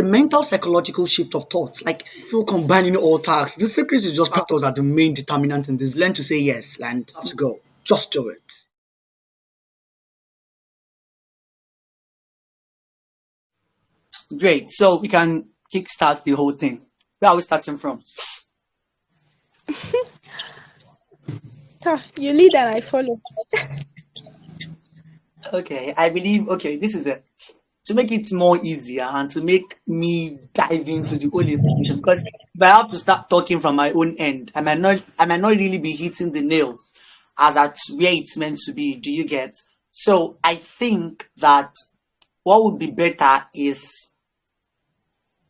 a mental psychological shift of thoughts. Like feel combining all tasks. The secret is just factors are the main determinant in this. Learn to say yes and have to go. Just do it. Great. So we can kickstart the whole thing. Where are we starting from? You lead and I follow. Okay, I believe. Okay, this is it. To make it more easier and to make me dive into the whole information, because if I have to start talking from my own end, I might not really be hitting the nail as at where it's meant to be. Do you get? So I think that what would be better is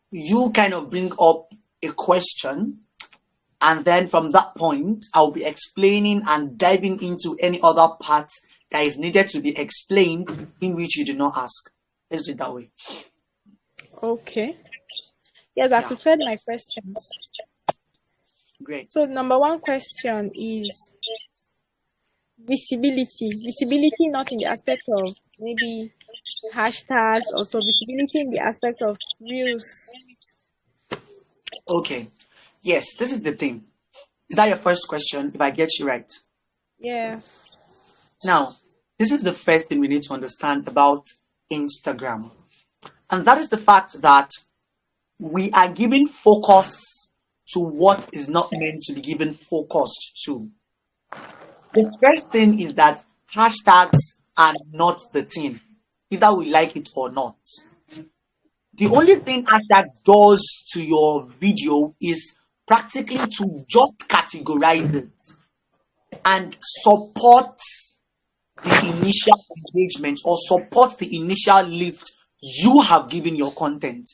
you kind of bring up a question, and then from that point I'll be explaining and diving into any other parts that is needed to be explained in which you did not ask. Let's do it that way. Okay. Yes, I Yeah, prepared my questions. great. So, number one question is visibility. Visibility not in the aspect of maybe hashtags, also visibility in the aspect of reels. Okay. Yes, this is the thing. Is that your first question? If I get you right. Yes. Now, this is the first thing we need to understand about Instagram. And that is the fact that we are giving focus to what is not meant to be given focus to. The first thing is that hashtags are not the thing, either we like it or not. The only thing hashtag does to your video is practically to just categorize it and support the initial engagement or support the initial lift you have given your content.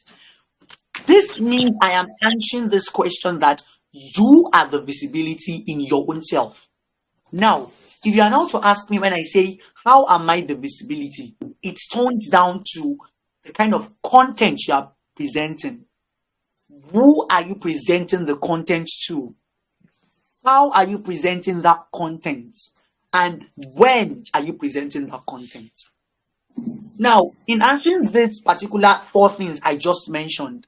This means I am answering this question that you are the visibility in your own self. Now, if you are now to ask me when I say, how am I the visibility? It turns down to the kind of content you are presenting. Who are you presenting the content to? How are you presenting that content? And when are you presenting that content? Now, in answering these particular four things I just mentioned,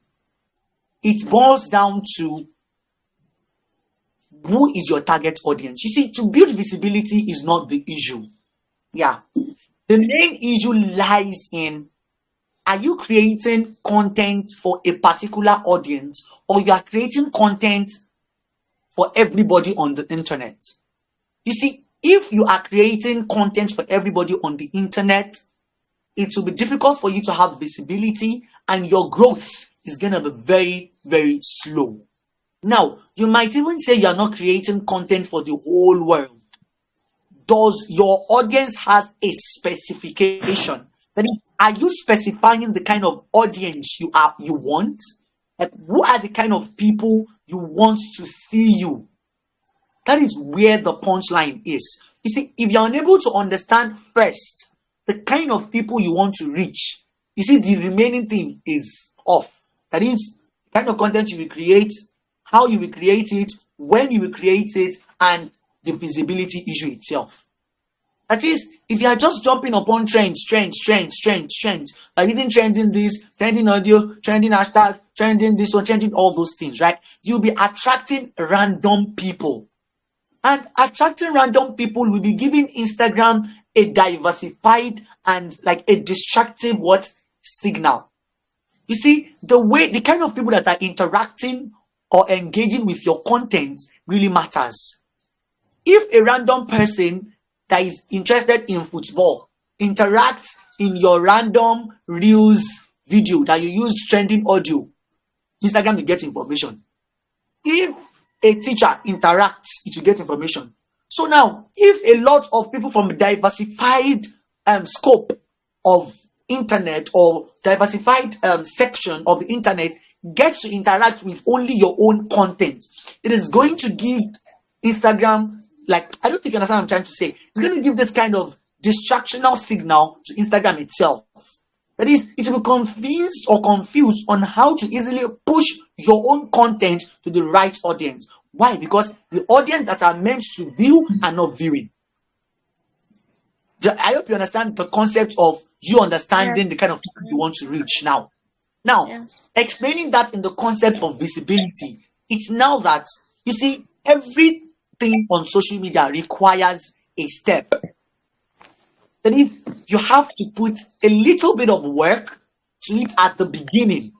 it boils down to who is your target audience. You see, to build visibility is not the issue. Yeah. The main issue lies in, are you creating content for a particular audience, or you are creating content for everybody on the internet? You see, if you are creating content for everybody on the internet, it will be difficult for you to have visibility, and your growth is going to be very, very slow. Now, you might even say you are not creating content for the whole world. Does your audience has a specification? That is, are you specifying the kind of audience you want? Like, who are the kind of people you want to see you? That is where the punchline is. You see, if you're unable to understand first the kind of people you want to reach, you see, the remaining thing is off. That is, the kind of content you will create, how you will create it, when you will create it, and the visibility issue itself. That is, if you are just jumping upon trends, like hitting trending this, trending audio, trending hashtag, trending this one, trending all those things, right? You'll be attracting random people. And attracting random people will be giving Instagram a diversified and like a destructive signal. You see, the kind of people that are interacting or engaging with your content really matters. If a random person that is interested in football interacts in your random reels video that you use trending audio, Instagram will get information. If a teacher interacts, it will get information. So now, if a lot of people from a diversified scope of internet or diversified section of the internet gets to interact with only your own content, it is going to give Instagram, like, I don't think you understand what I'm trying to say. It's going to give this kind of distractional signal to Instagram itself. That is, it will be confused on how to easily push your own content to the right audience. Why? Because the audience that are meant to view are not viewing. I hope you understand the concept of you Yes. understanding the kind of people you want to reach now. Now, Yes. explaining that in the concept of visibility, it's now that you see everything on social media requires a step. That is, you have to put a little bit of work to it at the beginning.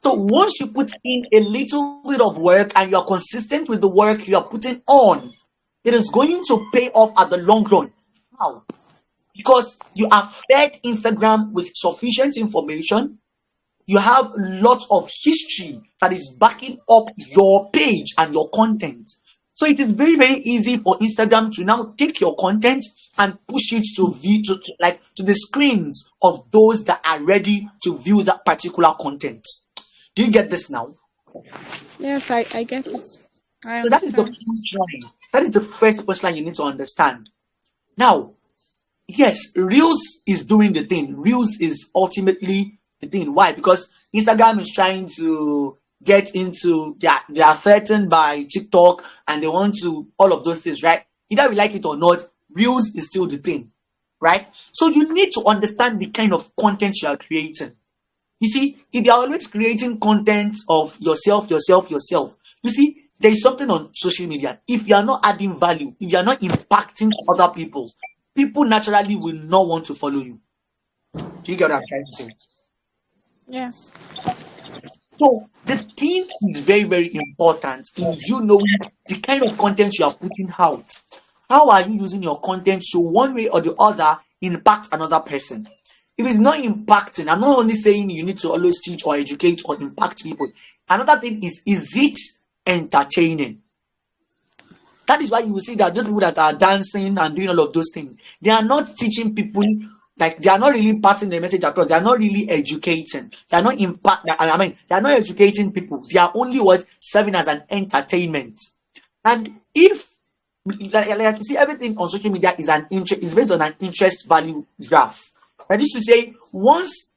So once you put in a little bit of work and you are consistent with the work you are putting on, it is going to pay off at the long run. How? Because you have fed Instagram with sufficient information. You have lots of history that is backing up your page and your content. So it is very, very easy for Instagram to now take your content and push it to the screens of those that are ready to view that particular content. Do you get this now? Yes, I get it. I So that is the understand. punchline. That is the first punchline you need to understand. Now, yes, Reels is doing the thing. Reels is ultimately the thing. Why? Because Instagram is trying to get into they are threatened by TikTok and they want to all of those things, right? Either we like it or not, Reels is still the thing, right? So you need to understand the kind of content you are creating. You see, if you're always creating content of yourself, you see, there is something on social media. If you are not adding value, if you are not impacting other people, people naturally will not want to follow you. Do you get what I'm trying to say? Yes. So the thing is very, very important in you knowing the kind of content you are putting out. How are you using your content to one way or the other impact another person? If it's not impacting, I'm not only saying you need to always teach or educate or impact people. Another thing is it entertaining? That is why you will see that those people that are dancing and doing all of those things, they are not teaching people, like they are not really passing the message across. They are not really educating. They are not impact. I mean, they are not educating people. They are only what serving as an entertainment. And if like you see, everything on social media is based on an interest value graph. That is to say, once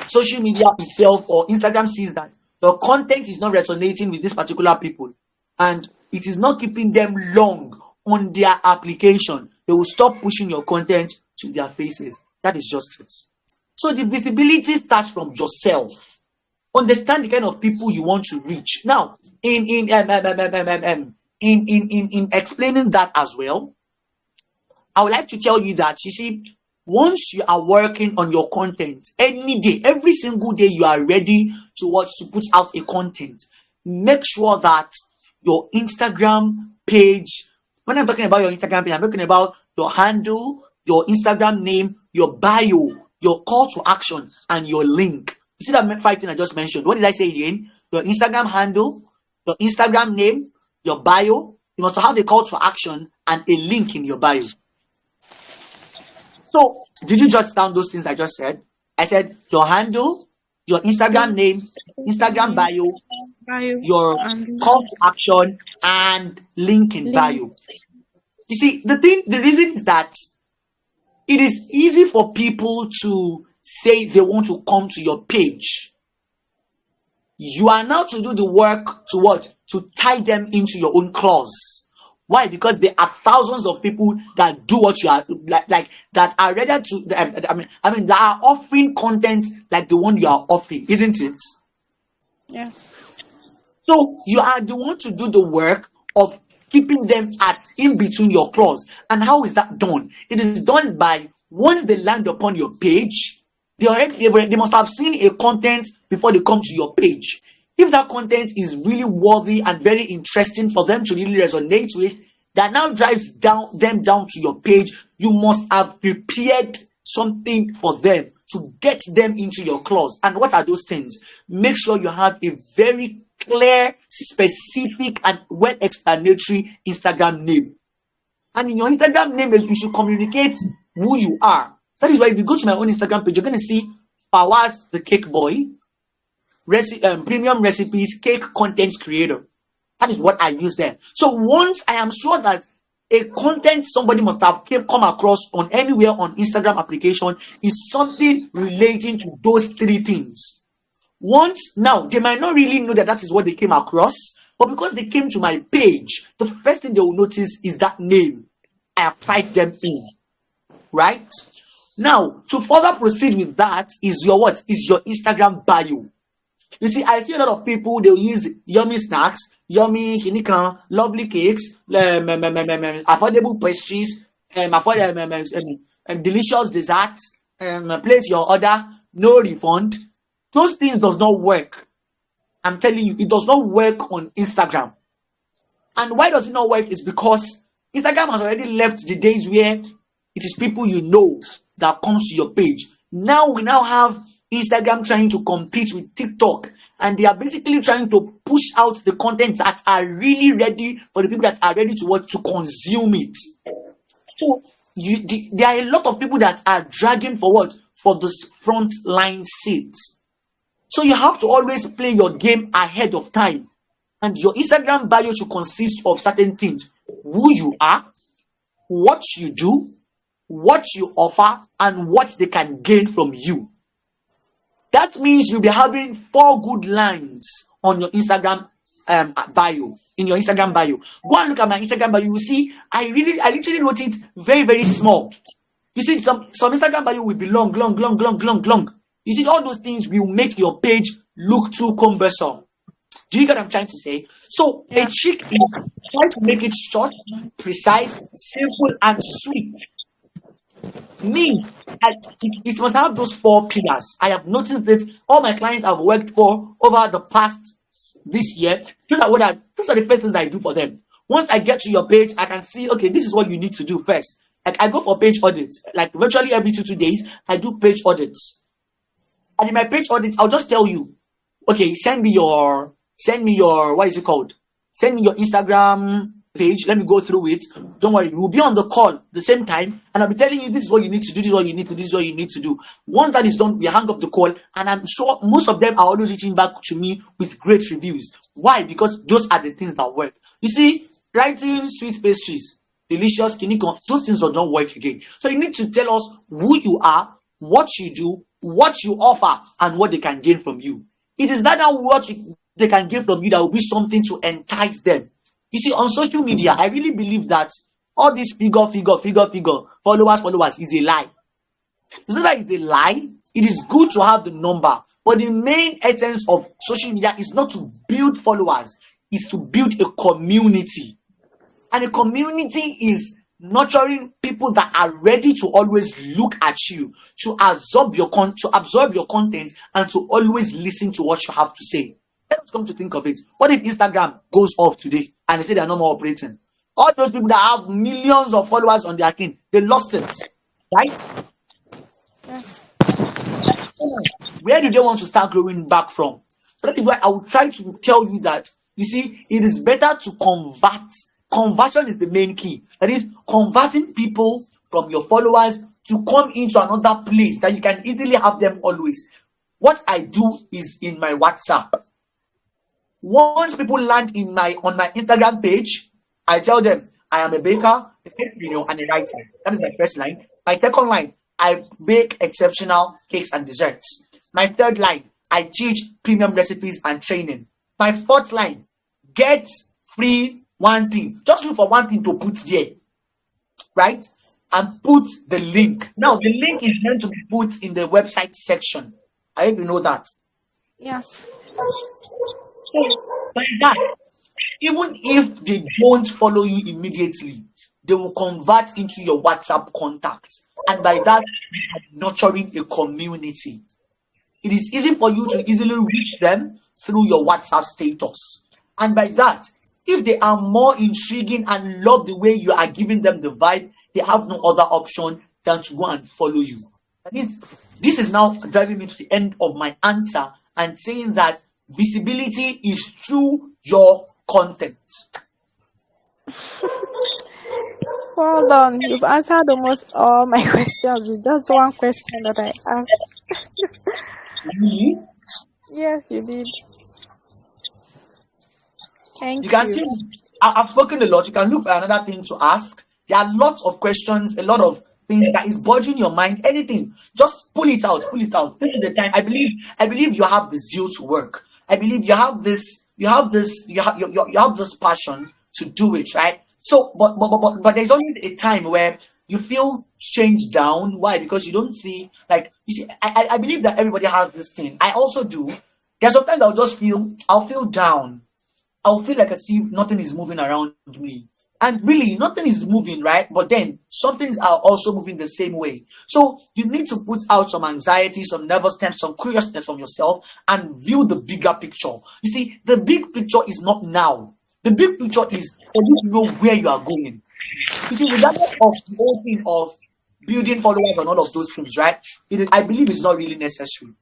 social media itself or Instagram sees that your content is not resonating with these particular people and it is not keeping them long on their application, they will stop pushing your content to their faces. That is just it. So the visibility starts from yourself. Understand the kind of people you want to reach. Now, in explaining that as well, I would like to tell you that you see, once you are working on your content, any day, every single day you are ready to put out a content, make sure that your Instagram page, when I'm talking about your Instagram page, I'm talking about your handle, your Instagram name, your bio, your call to action, and your link. You see that five things I just mentioned. What did I say again? Your Instagram handle, your Instagram name, your bio. You must have a call to action and a link in your bio. So, did you jot down those things I just said? I said your handle, your Instagram name, Instagram Name, bio, bio, your and call to action, and link in link. bio. You see, the reason is that it is easy for people to say they want to come to your page. You are now to do the work to what? To tie them into your own clause. Why? Because there are thousands of people that do what you are like that are ready to. I mean, that are offering content like the one you are offering, isn't it? Yes. So you are the one to do the work of keeping them at in between your claws. And how is that done? It is done by once they land upon your page, they must have seen a content before they come to your page. If that content is really worthy and very interesting for them to really resonate with, that now drives them down to your page, you must have prepared something for them to get them into your clause. And what are those things? Make sure you have a very clear, specific, and well explanatory Instagram name. And in your Instagram name, you should communicate who you are. That is why if you go to my own Instagram page, you're going to see Fawaz the Cake Boy, premium recipes, cake content creator. That is what I use there. So once I am sure that a content somebody must have come across on anywhere on Instagram application is something relating to those three things. Once now, they might not really know that is what they came across, but because they came to my page, the first thing they will notice is that name. I have typed them in, right? Now, to further proceed with that is your what? Is your Instagram bio. You see, I see a lot of people, they'll use yummy snacks, yummy kinikan, lovely cakes, affordable pastries, delicious desserts, place your order, no refund. Those things does not work. I'm telling you, it does not work on Instagram. And why does it not work is because Instagram has already left the days where it is people you know that comes to your page. Now we now have Instagram trying to compete with TikTok, and they are basically trying to push out the content that are really ready for the people that are ready to what to consume it. So there are a lot of people that are dragging forward for this front line seats. So you have to always play your game ahead of time. And your Instagram bio should consist of certain things: who you are, what you do, what you offer, and what they can gain from you. That means you'll be having 4 good lines on your Instagram bio. In your Instagram bio, go and look at my Instagram bio. You will see I literally wrote it very, very small. You see, some Instagram bio will be long. You see, all those things will make your page look too cumbersome. Do you get what I'm trying to say? So a trick is try to make it short, precise, simple, and sweet. It must have those 4 pillars. I have noticed that all my clients I've worked for over the past this year, those are the first things I do for them. Once I get to your page, I can see, okay, this is what you need to do first. Like I go for page audits. Like virtually every 2 days, I do page audits. And in my page audits, I'll just tell you, okay, send me your what is it called? Send me your Instagram page. Let me go through it. Don't worry, we'll be on the call the same time, and I'll be telling you this is what you need to do, this is what you need to do, this is what you need to do. Once that is done, we hang up the call, and I'm sure most of them are always reaching back to me with great reviews. Why? Because those are the things that work. You see, writing sweet pastries, delicious kinikon, those things don't work again. So you need to tell us who you are, what you do, what you offer, and what they can gain from you. It is that now what they can gain from you that will be something to entice them. You see, on social media, I really believe that all this figure, followers is a lie. It's not that it's a lie. It is good to have the number, but the main essence of social media is not to build followers, it's to build a community. And a community is nurturing people that are ready to always look at you, to absorb your content, and to always listen to what you have to say. Let's come to think of it. What if Instagram goes off today and they say they're no more operating? All those people that have millions of followers on their account, they lost it, right? Yes. Where do they want to start growing back from? So that is why I will try to tell you that, you see, it is better to convert. Conversion is the main key. That is, converting people from your followers to come into another place that you can easily have them always. What I do is in my WhatsApp. Once people land on my Instagram page, I tell them I am a baker, a entrepreneur, and a writer. That is my first line. My second line, I bake exceptional cakes and desserts. My third line, I teach premium recipes and training. My fourth line, get free one thing. Just look for one thing to put there, right? And put the link. Now, the link is meant to be put in the website section. I hope you know that. Yes. So, by that, even if they don't follow you immediately, they will convert into your WhatsApp contact. And by that, you are nurturing a community. It is easy for you to easily reach them through your WhatsApp status. And by that, if they are more intriguing and love the way you are giving them the vibe, they have no other option than to go and follow you. That means this is now driving me to the end of my answer and saying that visibility is through your content. Well done. You've answered almost all my questions with just one question that I asked. Really? Yes, you did. Thank You can you. see I've spoken a lot. You can look for another thing to ask. There are lots of questions, a lot of things that is bothering your mind. Anything, just pull it out. This is the time. I believe you have the zeal to work. I believe you have this passion to do it, right? So, but there's only a time where You feel strange down. Why? Because you don't see, like, you see, I believe that everybody has this thing. I also do. There's sometimes I'll feel down. I'll feel like as if nothing is moving around me. And really, nothing is moving, right? But then some things are also moving the same way. So you need to put out some anxiety, some nervousness, some curiousness from yourself and view the bigger picture. You see, the big picture is not now. The big picture is for you to know where you are going. You see, regardless of the whole thing of building followers and all of those things, right? I believe it's not really necessary.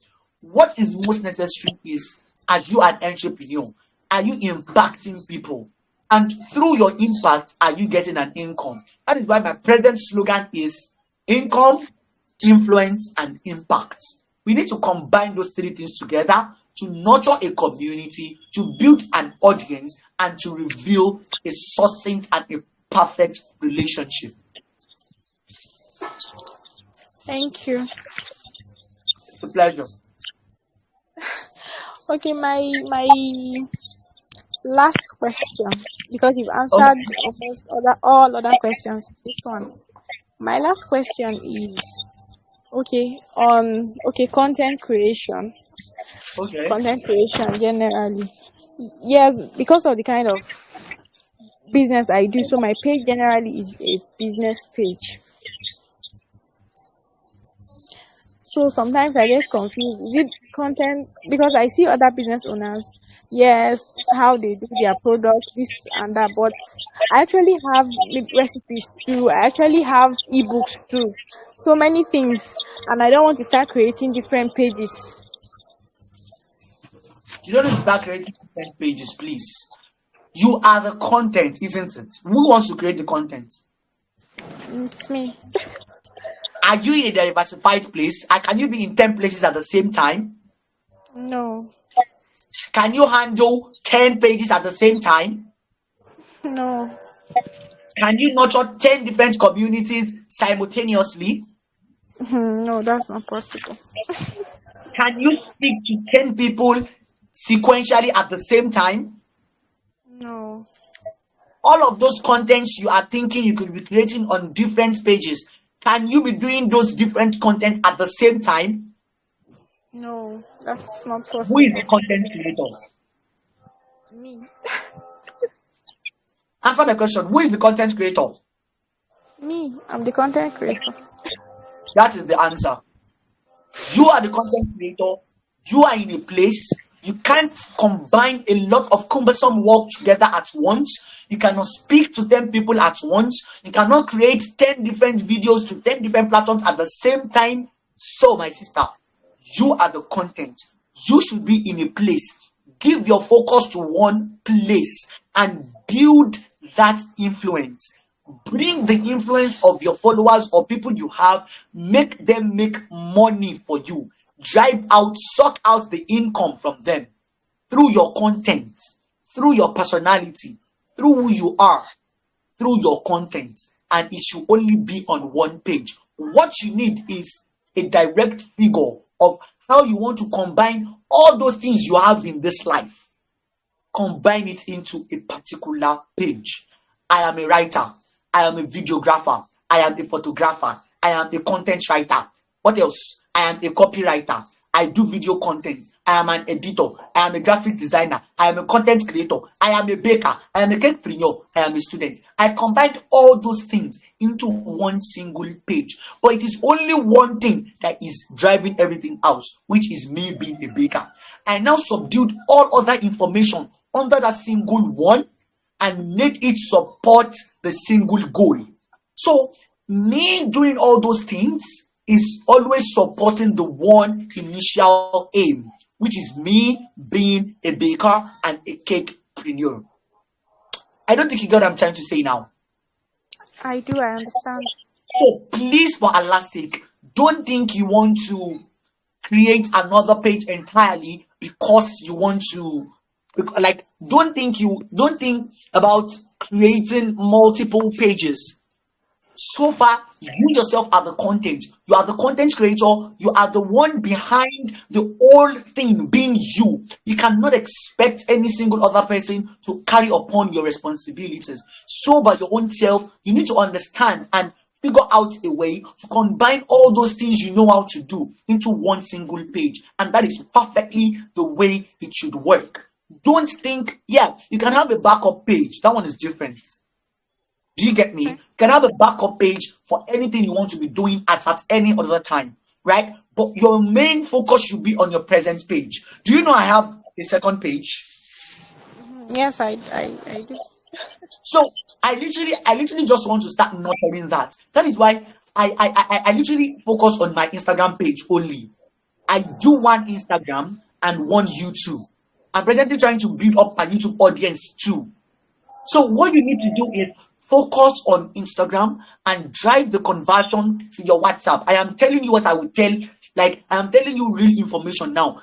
What is most necessary is, as you an entrepreneur, are you impacting people? And through your impact, are you getting an income? That is why my present slogan is income, influence, and impact. We need to combine those three things together to nurture a community, to build an audience, and to reveal a succinct and a perfect relationship. Thank you. It's a pleasure. Okay, my last question, because you've Okay. answered almost all other questions. This one, my last question is okay, Okay. content creation generally. Yes, because of the kind of business I do, so my page generally is a business page. So sometimes I get confused. Is it content? Because I see other business owners, yes, how they do their product, this and that. But I actually have recipes too. I actually have ebooks too. So many things, and I don't want to start creating different pages. You don't need to start creating content pages, please. You are the content, isn't it? Who wants to create the content? It's me. Are you in a diversified place? Can you be in 10 places at the same time? No, Can you handle 10 pages at the same time? no, Can you nurture 10 different communities simultaneously? no, that's not possible. Can you speak to 10 people sequentially at the same time? No, All of those contents you are thinking you could be creating on different pages, can you be doing those different contents at the same time? no, that's not Who is the possible. content creator? Me, Answer my question. Who is the content creator? I'm the content creator. That is the answer. You are the content creator. You are in a place. You can't combine a lot of cumbersome work together at once. You cannot speak to 10 people at once. You cannot create 10 different videos to 10 different platforms at the same time. So, my sister, you are the content. You should be in a place. Give your focus to one place and build that influence. Bring the influence of your followers or people you have, make them make money for you. Drive out, suck out the income from them through your content, through your personality, through who you are, through your content. And it should only be on one page. What you need is a direct figure of how you want to combine all those things you have in this life. Combine it into a particular page. I am a writer. I am a videographer. I am a photographer. I am a content writer. What else? I am a copywriter. I do video content. I am an editor. I am a graphic designer. I am a content creator. I am a baker. I am a cakepreneur. I am a student. I combined all those things into one single page. But it is only one thing that is driving everything else, which is me being a baker. I now subdued all other information under that single one and made it support the single goal. So, me doing all those things is always supporting the one initial aim, which is me being a baker and a cakepreneur. I don't think you got what I'm trying to say now. I do, I understand. So, please, for Allah's sake, don't think you want to create another page entirely because you want to, like, don't think about creating multiple pages. So far, you yourself are the content. You are the content creator. You are the one behind the whole thing being you. You cannot expect any single other person to carry upon your responsibilities. So by your own self, you need to understand and figure out a way to combine all those things you know how to do into one single page. And that is perfectly the way it should work. Don't think, yeah, you can have a backup page. That one is different. Do you get me? You can have a backup page for anything you want to be doing at any other time, right? But your main focus should be on your present page. Do you know I have a second page? Yes, I do. So I literally just want to start nurturing that. That is why I literally focus on my Instagram page only. I do one Instagram and one YouTube. I'm presently trying to build up my YouTube audience too. So what you need to do is focus on Instagram and drive the conversion to your WhatsApp. I am telling you what I will tell, like I am telling you real information now.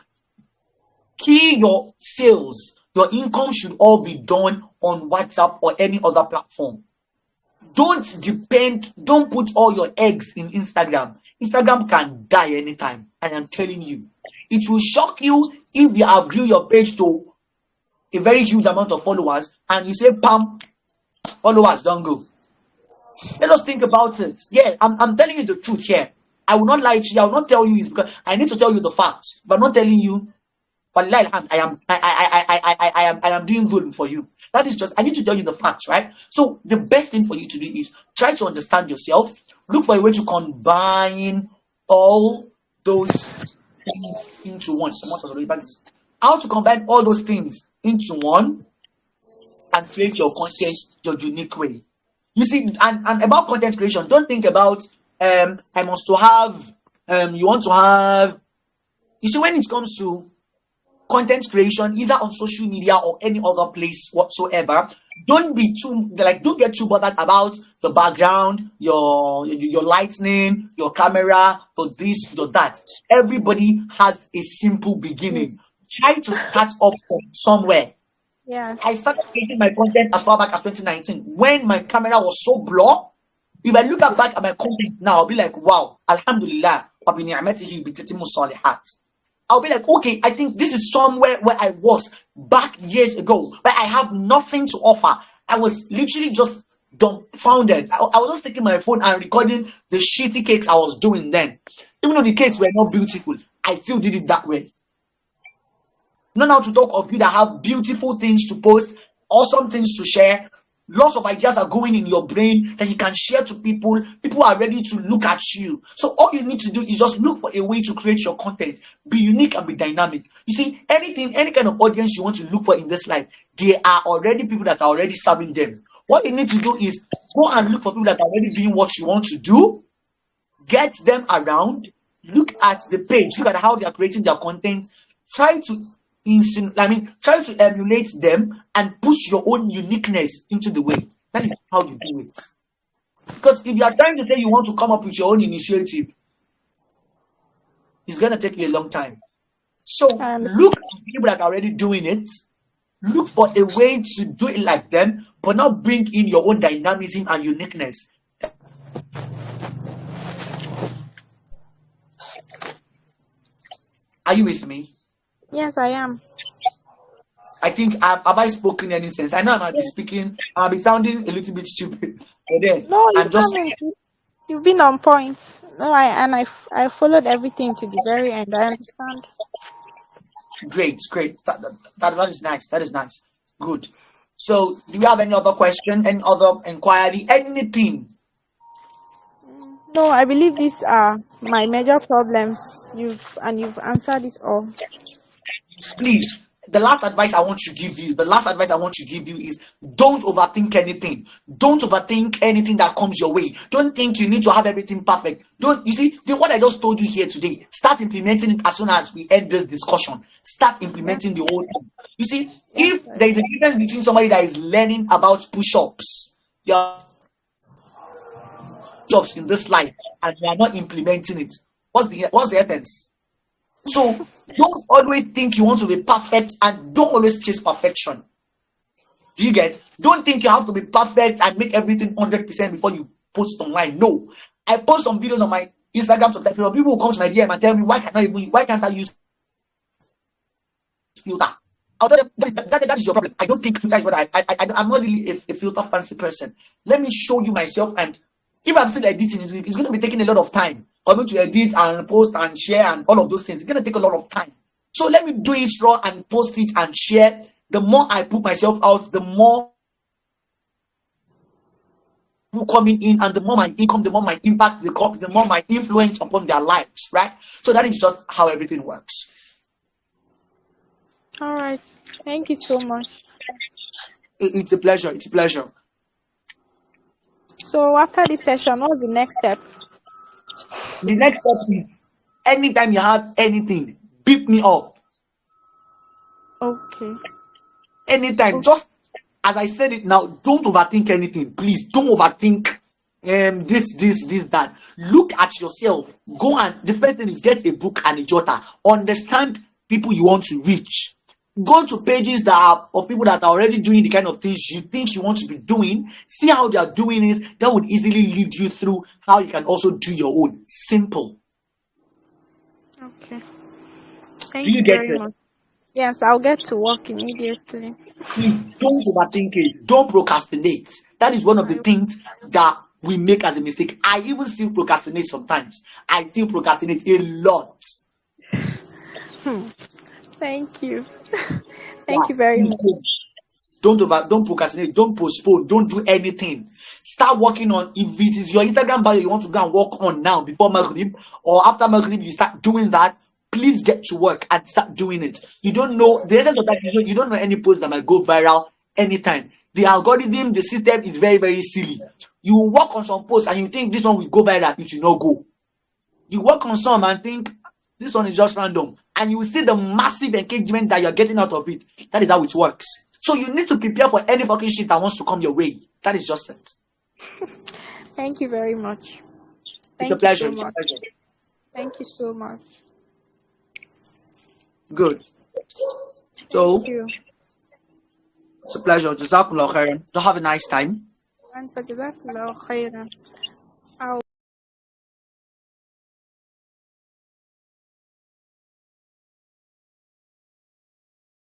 Key your sales, your income should all be done on WhatsApp or any other platform. Don't put all your eggs in Instagram. Instagram can die anytime. I am telling you. It will shock you if you have grew your page to a very huge amount of followers and you say, Pam, followers don't go. Let us think about it. Yeah, I'm telling you the truth here. I will not lie to you. I will not tell you it's because I need to tell you the facts. But I'm not telling you. But I am doing good for you. That is just I need to tell you the facts, right? So the best thing for you to do is try to understand yourself. Look for a way to combine all those things into one. How to combine all those things into one and create your content your unique way. You see, and about content creation, don't think about I must to have you want to have. You see, when it comes to content creation, either on social media or any other place whatsoever, don't get too bothered about the background, your lightning, your camera, or this, or that. Everybody has a simple beginning. Try to start off from somewhere. Yeah. I started creating my content as far back as 2019 when my camera was so blur. If I look back at my content now, I'll be like, wow, Alhamdulillah, I'll be like, okay, I think this is somewhere where I was back years ago, but I have nothing to offer. I was literally just dumbfounded. I was just taking my phone and recording the shitty cakes I was doing then. Even though the cakes were not beautiful, I still did it that way. Not now to talk of you that have beautiful things to post, awesome things to share. Lots of ideas are going in your brain that you can share to people. People are ready to look at you. So all you need to do is just look for a way to create your content. Be unique and be dynamic. You see, any kind of audience you want to look for in this life, there are already people that are already serving them. What you need to do is go and look for people that are already doing what you want to do. Get them around. Look at the page. Look at how they are creating their content. Try to emulate them and push your own uniqueness into the way. That is how you do it. Because if you are trying to say you want to come up with your own initiative, it's going to take you a long time. So look at people that are already doing it. Look for a way to do it like them, but not bring in your own dynamism and uniqueness. Are you with me? Yes, I am. I think have I spoken any sense? I know I might be speaking, I might be sounding a little bit stupid, but then No, you I'm just haven't. You've been on point. No, I followed everything to the very end. I understand. great. That is nice. That is nice. Good. So, do you have any other question, any other inquiry, anything? No, I believe these are my major problems. You've answered it all. Please, the last advice I want to give you is don't overthink anything. Don't overthink anything that comes your way. Don't think you need to have everything perfect. Don't you see what I just told you here today? Start implementing it as soon as we end this discussion. Start implementing the whole thing. You see, if there is a difference between somebody that is learning about push-ups, jobs in this life, and you are not implementing it, what's the essence? So don't always think you want to be perfect and don't always chase perfection. Do you get? Don't think you have to be perfect and make everything 100% before you post online. No. I post some videos on my Instagram sometimes. People will come to my DM and tell me why can't I use filter? I'll tell them that is your problem. I don't think filter is what I'm not really a filter fancy person. Let me show you myself and If I'm still editing, it's going to be taking a lot of time for me to edit and post and share and all of those things. It's going to take a lot of time. So let me do it raw and post it and share. The more I put myself out, the more coming in, and the more my income, the more my impact, the more my influence upon their lives, right? So that is just how everything works. All right. Thank you so much. It's a pleasure. It's a pleasure. So after this session, what's the next step? The next step is anytime you have anything, beat me up. Okay. Anytime. Okay. Just as I said it now, don't overthink anything. Please don't overthink this, that. Look at yourself. Go, and the first thing is get a book and a jotter. Understand people you want to reach. Go to pages that are of people that are already doing the kind of things you think you want to be doing. See how they are doing it. That would easily lead you through how you can also do your own. Simple. Okay. Do Thank you you get very it? much. Yes, I'll get to work immediately. Please don't overthink it. Don't procrastinate. That is one of the I, things that we make as a mistake. I even still procrastinate sometimes. I still procrastinate a lot. thank you. Yeah. Thank you very much. Don't procrastinate, don't postpone, don't do anything. Start working on, if it is your Instagram bio you want to go and work on now before Maghrib, or after Maghrib you start doing that. Please get to work and start doing it. You don't know the essence of that. You don't know any post that might go viral anytime. The algorithm, the system is very, very silly. You work on some posts and you think this one will go viral, it will not go. You work on some and think this one is just random, and you will see the massive engagement that you're getting out of it. That is how it works. So you need to prepare for any fucking shit that wants to come your way. That is just it. Thank you very much. It's a Thank you pleasure. so It's a much. pleasure. Thank you so much. Good. Thank So you. it's a pleasure. Jazakumullah khairan. So have a nice time. And for Jazakallah khairan. I'll